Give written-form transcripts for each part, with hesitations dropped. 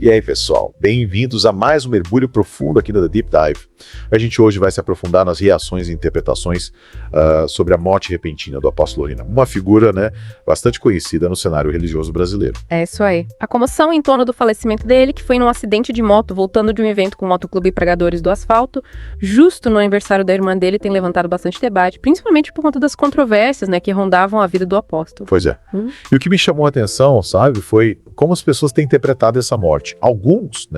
E aí, pessoal, bem-vindos a mais um mergulho profundo aqui no The Deep Dive. A gente hoje vai se aprofundar nas reações e interpretações sobre a morte repentina do apóstolo Rina, uma figura, bastante conhecida no cenário religioso brasileiro. É isso aí. A comoção em torno do falecimento dele, que foi num acidente de moto, voltando de um evento com o Motoclube e Pregadores do Asfalto, justo no aniversário da irmã dele, tem levantado bastante debate, principalmente por conta das controvérsias, que rondavam a vida do apóstolo. Pois é. E o que me chamou a atenção, sabe, foi como as pessoas têm interpretado essa morte. Alguns,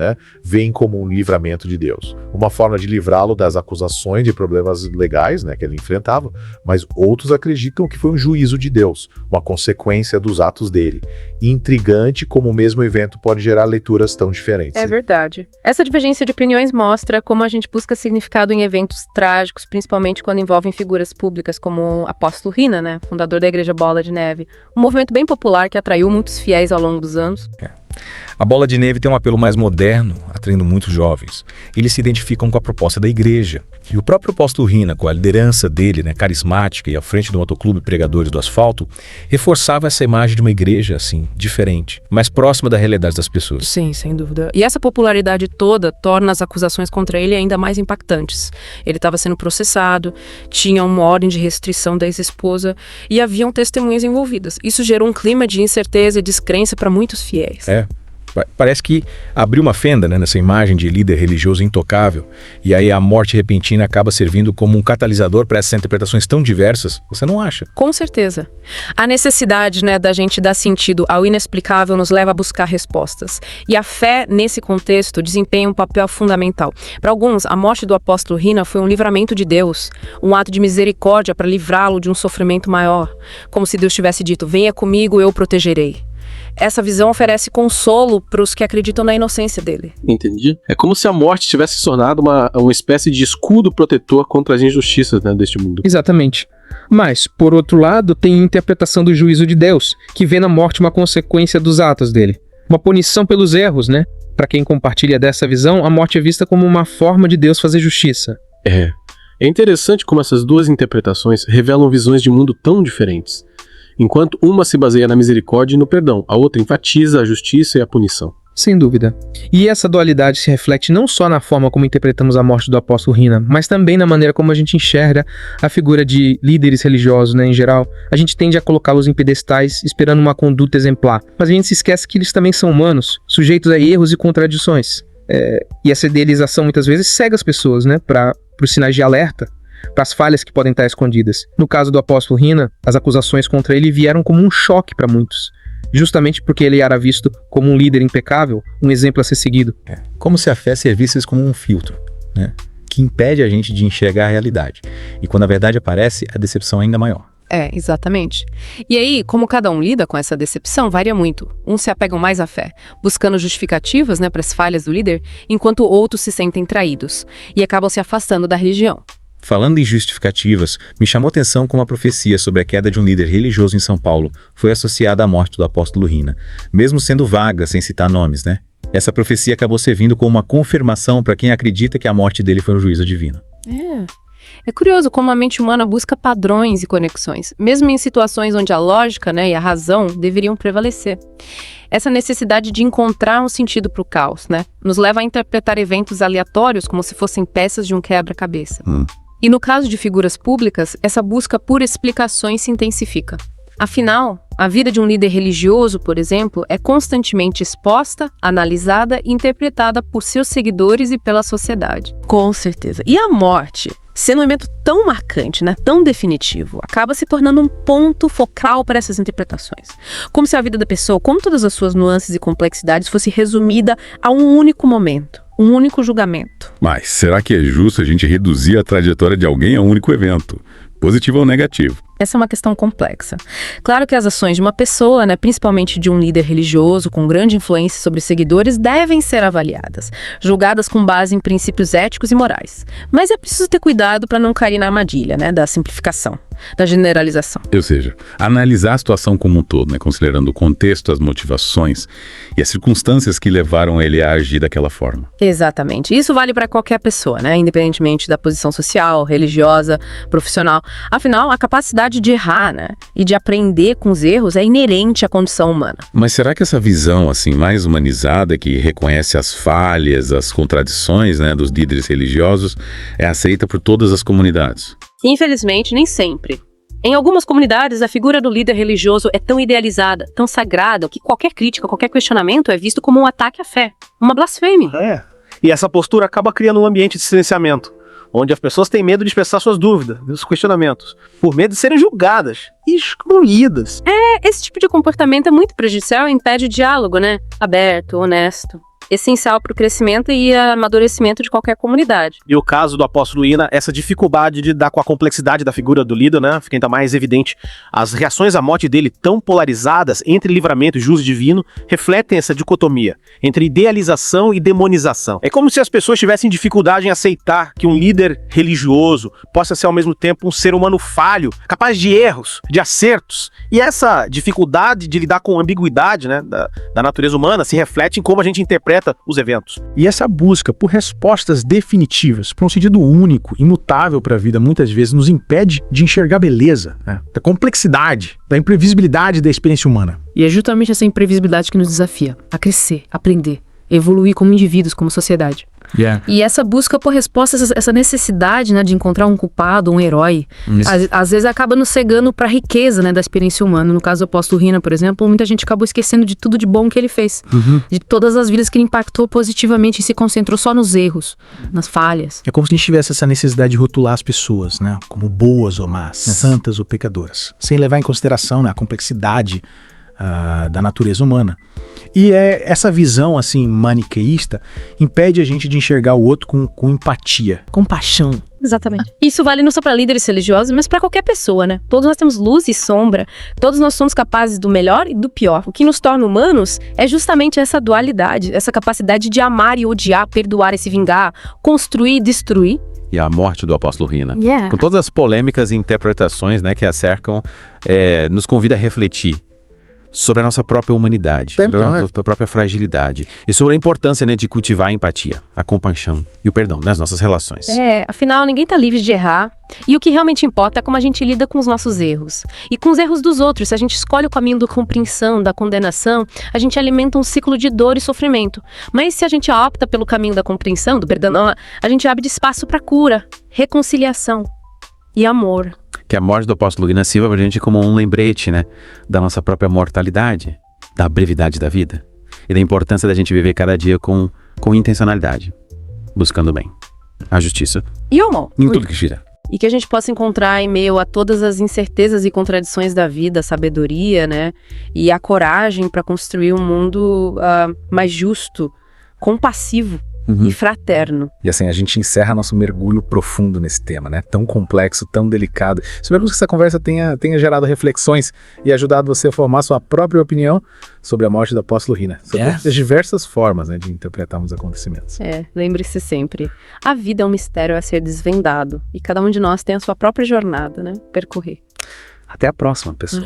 veem como um livramento de Deus, uma forma de livrá-lo das acusações de problemas legais, que ele enfrentava, mas outros acreditam que foi um juízo de Deus, uma consequência dos atos dele. Intrigante como o mesmo evento pode gerar leituras tão diferentes. É verdade. Essa divergência de opiniões mostra como a gente busca significado em eventos trágicos, principalmente quando envolvem figuras públicas como o apóstolo Rina, fundador da Igreja Bola de Neve, um movimento bem popular que atraiu muitos fiéis ao longo dos anos. A Bola de Neve tem um apelo mais moderno, atraindo muitos jovens. Eles se identificam com a proposta da igreja. E o próprio apóstolo Rina, com a liderança dele, carismática e à frente do Motoclube Pregadores do Asfalto, reforçava essa imagem de uma igreja, assim, diferente, mais próxima da realidade das pessoas. Sim, sem dúvida. E essa popularidade toda torna as acusações contra ele ainda mais impactantes. Ele estava sendo processado, tinha uma ordem de restrição da ex-esposa e haviam testemunhas envolvidas. Isso gerou um clima de incerteza e descrença para muitos fiéis. Parece que abriu uma fenda nessa imagem de líder religioso intocável, e aí a morte repentina acaba servindo como um catalisador para essas interpretações tão diversas, você não acha? Com certeza. A necessidade da gente dar sentido ao inexplicável nos leva a buscar respostas. E a fé, nesse contexto, desempenha um papel fundamental. Para alguns, a morte do apóstolo Rina foi um livramento de Deus, um ato de misericórdia para livrá-lo de um sofrimento maior. Como se Deus tivesse dito, venha comigo, eu o protegerei. Essa visão oferece consolo para os que acreditam na inocência dele. Entendi. É como se a morte tivesse se tornado uma espécie de escudo protetor contra as injustiças deste mundo. Exatamente. Mas, por outro lado, tem a interpretação do juízo de Deus, que vê na morte uma consequência dos atos dele. Uma punição pelos erros, Para quem compartilha dessa visão, a morte é vista como uma forma de Deus fazer justiça. É interessante como essas duas interpretações revelam visões de mundo tão diferentes. Enquanto uma se baseia na misericórdia e no perdão, a outra enfatiza a justiça e a punição. Sem dúvida. E essa dualidade se reflete não só na forma como interpretamos a morte do apóstolo Rina, mas também na maneira como a gente enxerga a figura de líderes religiosos, em geral. A gente tende a colocá-los em pedestais, esperando uma conduta exemplar. Mas a gente se esquece que eles também são humanos, sujeitos a erros e contradições. E essa idealização muitas vezes cega as pessoas, para os sinais de alerta, para as falhas que podem estar escondidas. No caso do apóstolo Rina, as acusações contra ele vieram como um choque para muitos, justamente porque ele era visto como um líder impecável, um exemplo a ser seguido. Como se a fé servisse como um filtro, que impede a gente de enxergar a realidade. E quando a verdade aparece, a decepção é ainda maior. Exatamente. E aí, como cada um lida com essa decepção, varia muito. Uns se apegam mais à fé, buscando justificativas para as falhas do líder, enquanto outros se sentem traídos e acabam se afastando da religião. Falando em justificativas, me chamou a atenção como a profecia sobre a queda de um líder religioso em São Paulo foi associada à morte do apóstolo Rina, mesmo sendo vaga, sem citar nomes, Essa profecia acabou servindo como uma confirmação para quem acredita que a morte dele foi um juízo divino. É curioso como a mente humana busca padrões e conexões, mesmo em situações onde a lógica e a razão deveriam prevalecer. Essa necessidade de encontrar um sentido para o caos, nos leva a interpretar eventos aleatórios como se fossem peças de um quebra-cabeça. E no caso de figuras públicas, essa busca por explicações se intensifica. Afinal, a vida de um líder religioso, por exemplo, é constantemente exposta, analisada e interpretada por seus seguidores e pela sociedade. Com certeza. E a morte, sendo um evento tão marcante, tão definitivo, acaba se tornando um ponto focal para essas interpretações. Como se a vida da pessoa, com todas as suas nuances e complexidades, fosse resumida a um único momento. Um único julgamento. Mas será que é justo a gente reduzir a trajetória de alguém a um único evento? Positivo ou negativo? Essa é uma questão complexa. Claro que as ações de uma pessoa, principalmente de um líder religioso com grande influência sobre os seguidores, devem ser avaliadas, julgadas com base em princípios éticos e morais. Mas é preciso ter cuidado para não cair na armadilha, da simplificação, da generalização. Ou seja, analisar a situação como um todo, considerando o contexto, as motivações e as circunstâncias que levaram ele a agir daquela forma. Exatamente. Isso vale para qualquer pessoa, independentemente da posição social, religiosa, profissional. Afinal, a capacidade dificuldade de errar, né? E de aprender com os erros é inerente à condição humana. Mas será que essa visão assim mais humanizada, que reconhece as falhas, as contradições, né, dos líderes religiosos, é aceita por todas as comunidades? Infelizmente, nem sempre. Em algumas comunidades, a figura do líder religioso é tão idealizada, tão sagrada, que qualquer crítica, qualquer questionamento é visto como um ataque à fé, uma blasfêmia. E essa postura acaba criando um ambiente de silenciamento, onde as pessoas têm medo de expressar suas dúvidas, seus questionamentos, por medo de serem julgadas e excluídas. Esse tipo de comportamento é muito prejudicial e impede o diálogo, né? Aberto, honesto. Essencial para o crescimento e amadurecimento de qualquer comunidade. E o caso do apóstolo Hina, essa dificuldade de lidar com a complexidade da figura do líder, né, fica ainda mais evidente. As reações à morte dele, tão polarizadas entre livramento e juízo divino, refletem essa dicotomia entre idealização e demonização. É como se as pessoas tivessem dificuldade em aceitar que um líder religioso possa ser ao mesmo tempo um ser humano falho, capaz de erros, de acertos. E essa dificuldade de lidar com a ambiguidade, né, da natureza humana se reflete em como a gente interpreta os eventos. E essa busca por respostas definitivas, por um sentido único, imutável para a vida, muitas vezes nos impede de enxergar beleza, né? Da complexidade, da imprevisibilidade da experiência humana. E é justamente essa imprevisibilidade que nos desafia a crescer, aprender, evoluir como indivíduos, como sociedade. E essa busca por respostas, essa necessidade, né, de encontrar um culpado, um herói, às vezes acaba nos cegando para a riqueza, né, da experiência humana. No caso do apóstolo Hina, por exemplo, muita gente acabou esquecendo de tudo de bom que ele fez, de todas as vidas que ele impactou positivamente e se concentrou só nos erros, nas falhas. É como se a gente tivesse essa necessidade de rotular as pessoas, né, como boas ou más, santas ou pecadoras, sem levar em consideração, né, a complexidade da natureza humana. E essa visão assim maniqueísta impede a gente de enxergar o outro com empatia, compaixão. Exatamente. Isso vale não só para líderes religiosos, mas para qualquer pessoa, né? Todos nós temos luz e sombra, todos nós somos capazes do melhor e do pior. O que nos torna humanos é justamente essa dualidade, essa capacidade de amar e odiar, perdoar e se vingar, construir e destruir. E a morte do apóstolo Hina, com todas as polêmicas e interpretações, né, que a cercam, nos convida a refletir sobre a nossa própria humanidade, sobre a nossa própria fragilidade e sobre a importância, né, de cultivar a empatia, a compaixão e o perdão nas nossas relações. Afinal, ninguém tá livre de errar. E o que realmente importa é como a gente lida com os nossos erros. E com os erros dos outros. Se a gente escolhe o caminho da compreensão, da condenação, a gente alimenta um ciclo de dor e sofrimento. Mas se a gente opta pelo caminho da compreensão, do perdão, a gente abre espaço para cura, reconciliação e amor. Que a morte do apóstolo Hina sirva pra gente como um lembrete, né, da nossa própria mortalidade, da brevidade da vida e da importância da gente viver cada dia com intencionalidade, buscando o bem, a justiça e o amor. Em tudo que gira. E que a gente possa encontrar em meio a todas as incertezas e contradições da vida, a sabedoria, né, e a coragem para construir um mundo mais justo, compassivo. E fraterno. E assim, a gente encerra nosso mergulho profundo nesse tema, né? Tão complexo, tão delicado. Esperamos que essa conversa tenha gerado reflexões e ajudado você a formar sua própria opinião sobre a morte do apóstolo Hina. Sobre as diversas formas, né, de interpretarmos acontecimentos. Lembre-se sempre, a vida é um mistério a ser desvendado. E cada um de nós tem a sua própria jornada, né? Percorrer. Até a próxima, pessoal.